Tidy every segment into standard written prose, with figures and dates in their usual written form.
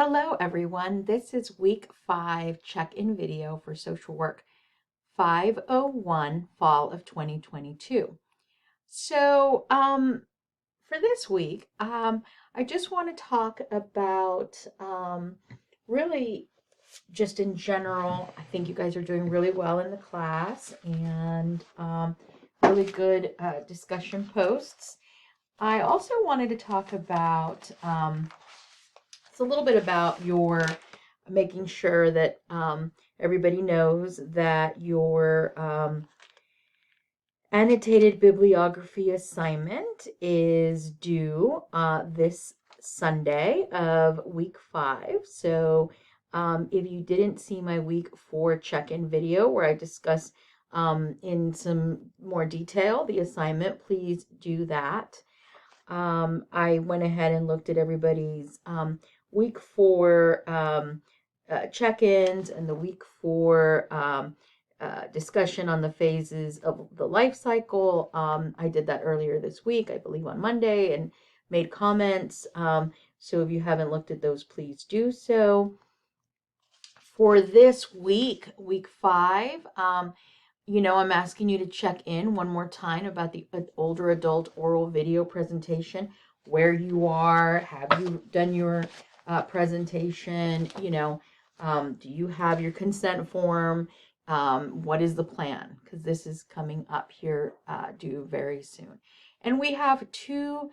Hello, everyone. This is week 5 check-in video for social work 501 fall of 2022. So, for this week, I just want to talk about really just in general. I think you guys are doing really well in the class and really good discussion posts. I also wanted to talk about it's a little bit about your making sure that everybody knows that your annotated bibliography assignment is due this Sunday of week 5. So if you didn't see my week 4 check-in video where I discuss in some more detail the assignment, please do that. I went ahead and looked at everybody's week 4 check-ins and the week 4 discussion on the phases of the life cycle. I did that earlier this week, I believe on Monday, and made comments. So if you haven't looked at those, please do so. For this week, week 5, I'm asking you to check in one more time about the older adult oral video presentation, where you are, have you done your presentation, do you have your consent form, what is the plan, because this is coming up here due very soon. And we have 2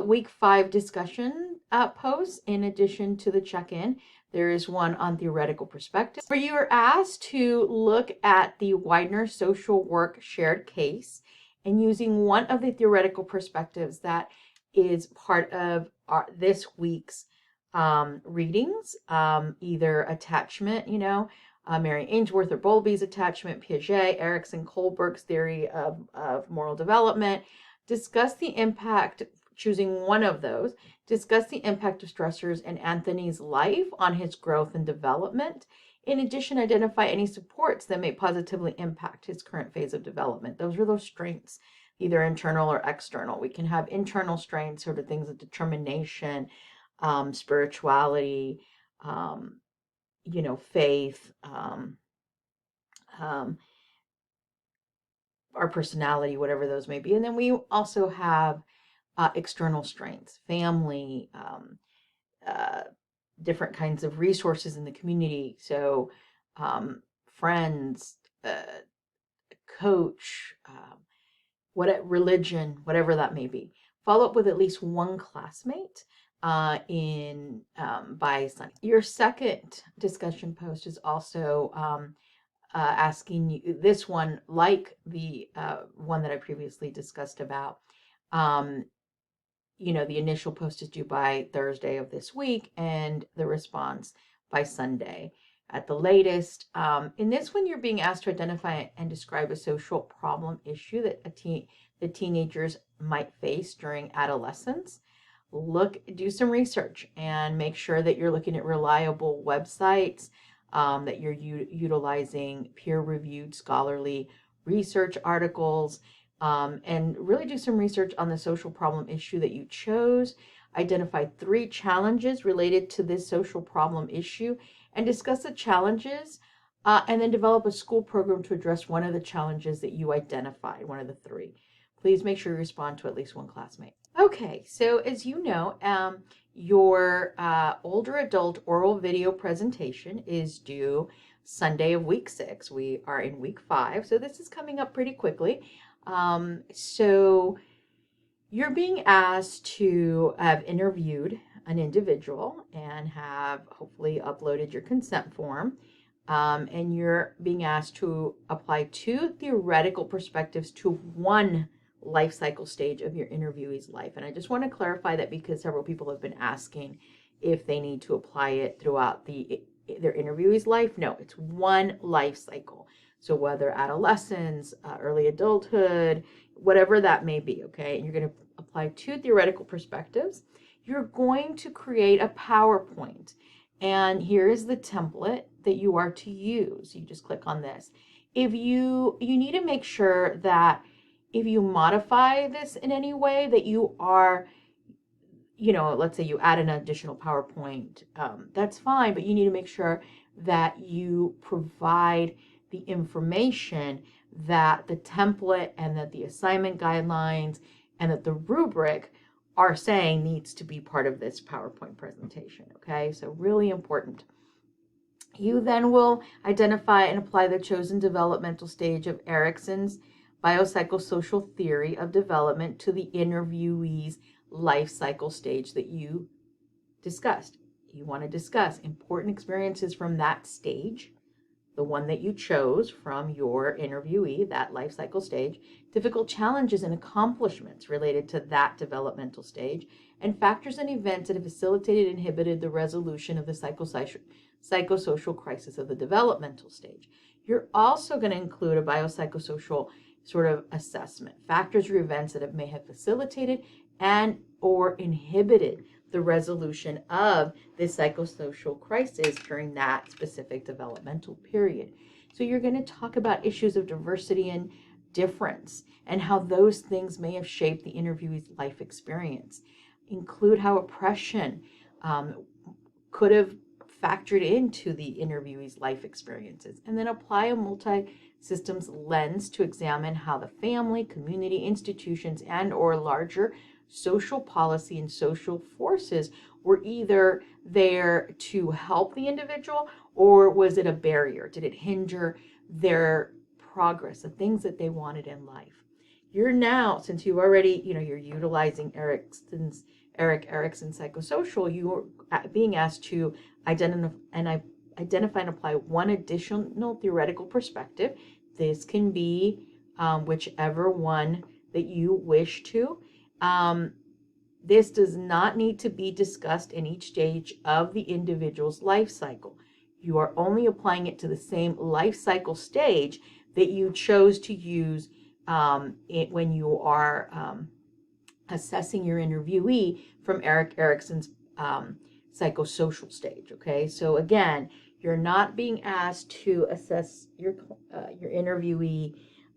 week 5 discussion posts in addition to the check-in. There is one on theoretical perspective, where you are asked to look at the Widener social work shared case and using one of the theoretical perspectives that is part of this week's readings, either attachment, Mary Ainsworth or Bowlby's attachment, Piaget, Erikson, Kohlberg's theory of moral development. Discuss the impact, choosing one of those, discuss the impact of stressors in Anthony's life on his growth and development. In addition, identify any supports that may positively impact his current phase of development. Those are those strengths, either internal or external. We can have internal strengths, sort of things of determination, spirituality, faith, our personality, whatever those may be. And then we also have external strengths, family, different kinds of resources in the community. So friends, coach, religion, whatever that may be. Follow up with at least one classmate by Sunday. Your second discussion post is also asking you, this one, like the one that I previously discussed about, the initial post is due by Thursday of this week and the response by Sunday at the latest. In this one, you're being asked to identify and describe a social problem issue that the teenagers might face during adolescence. Do some research and make sure that you're looking at reliable websites, that you're utilizing peer-reviewed scholarly research articles, and really do some research on the social problem issue that you chose. Identify 3 challenges related to this social problem issue and discuss the challenges, and then develop a school program to address one of the challenges that you identified, one of the 3. Please make sure you respond to at least one classmate. Okay, so as you know, your older adult oral video presentation is due Sunday of week 6. We are in week 5, so this is coming up pretty quickly. So you're being asked to have interviewed an individual and have hopefully uploaded your consent form. And you're being asked to apply 2 theoretical perspectives to one life cycle stage of your interviewee's life. And I just want to clarify that because several people have been asking if they need to apply it throughout their interviewee's life. No, it's one life cycle. So whether adolescence, early adulthood, whatever that may be, okay? And you're going to apply 2 theoretical perspectives. You're going to create a PowerPoint. And here is the template that you are to use. You just click on this. If you need to make sure that if you modify this in any way, that you are let's say you add an additional PowerPoint, that's fine, but you need to make sure that you provide the information that the template and that the assignment guidelines and that the rubric are saying needs to be part of this PowerPoint presentation. Okay, so really important. You then will identify and apply the chosen developmental stage of Erikson's biopsychosocial theory of development to the interviewee's life cycle stage that you discussed. You want to discuss important experiences from that stage, the one that you chose from your interviewee, that life cycle stage, difficult challenges and accomplishments related to that developmental stage, and factors and events that have facilitated and inhibited the resolution of the psychosocial crisis of the developmental stage. You're also going to include a biopsychosocial sort of assessment, factors or events that may have facilitated and or inhibited the resolution of this psychosocial crisis during that specific developmental period. So you're going to talk about issues of diversity and difference and how those things may have shaped the interviewee's life experience. Include how oppression could have factored into the interviewee's life experiences, and then apply a multi-systems lens to examine how the family, community, institutions, and or larger social policy and social forces were either there to help the individual, or was it a barrier? Did it hinder their progress, the things that they wanted in life? You're now, since you already, you're utilizing Erik Erikson psychosocial, you are being asked to identify and apply one additional theoretical perspective. This can be whichever one that you wish to. This does not need to be discussed in each stage of the individual's life cycle. You are only applying it to the same life cycle stage that you chose to use when you are assessing your interviewee from Erik Erikson's psychosocial stage. Okay, so again, you're not being asked to assess your interviewee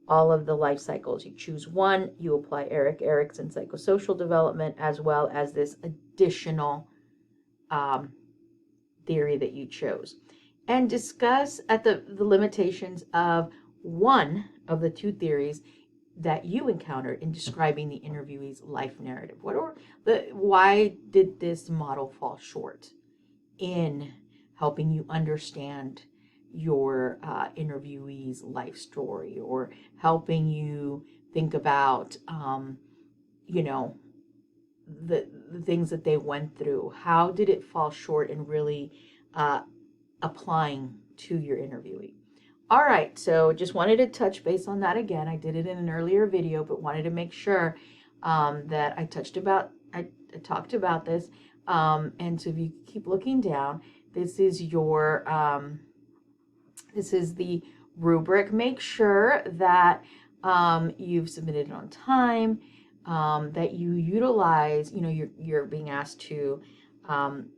all of the life cycles. You choose one, you apply Erik Erikson psychosocial development as well as this additional theory that you chose, and discuss at the limitations of one of the two theories that you encountered in describing the interviewee's life narrative. Why did this model fall short in helping you understand your interviewee's life story, or helping you think about the things that they went through? How did it fall short in really applying to your interviewee? All right, so just wanted to touch base on that again. I did it in an earlier video, but wanted to make sure that I talked about this. And so if you keep looking down, this is the rubric. Make sure that you've submitted it on time, that you utilize, you're being asked to, on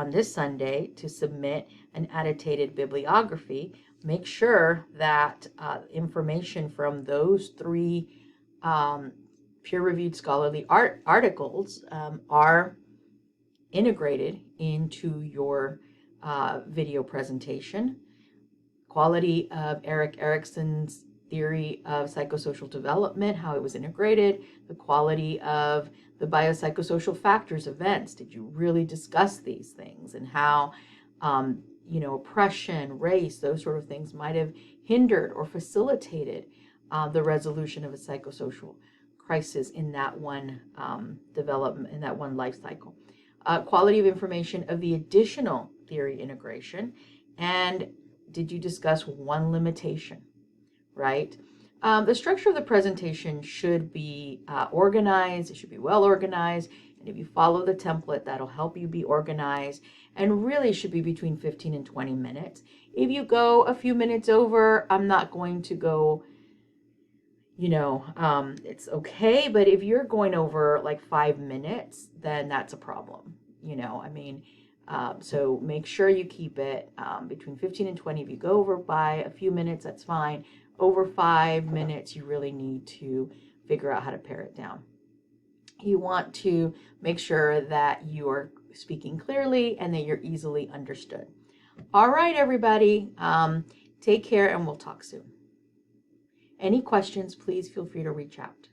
this Sunday, to submit an annotated bibliography. Make sure that information from those three peer-reviewed scholarly articles are integrated into your video presentation. Quality of Erik Erikson's theory of psychosocial development, how it was integrated, the quality of the biopsychosocial factors, events. Did you really discuss these things, and how oppression, race, those sort of things might have hindered or facilitated the resolution of a psychosocial crisis in that one development, in that one life cycle. Quality of information of the additional theory integration, and did you discuss one limitation, right? The structure of the presentation should be organized. It should be well organized. And if you follow the template, that'll help you be organized, and really should be between 15 and 20 minutes. If you go a few minutes over, I'm not going to go, it's okay. But if you're going over like 5 minutes, then that's a problem. So make sure you keep it between 15 and 20. If you go over by a few minutes, that's fine. Over 5 minutes, you really need to figure out how to pare it down. You want to make sure that you are speaking clearly and that you're easily understood. All right, everybody. Take care and we'll talk soon. Any questions, please feel free to reach out.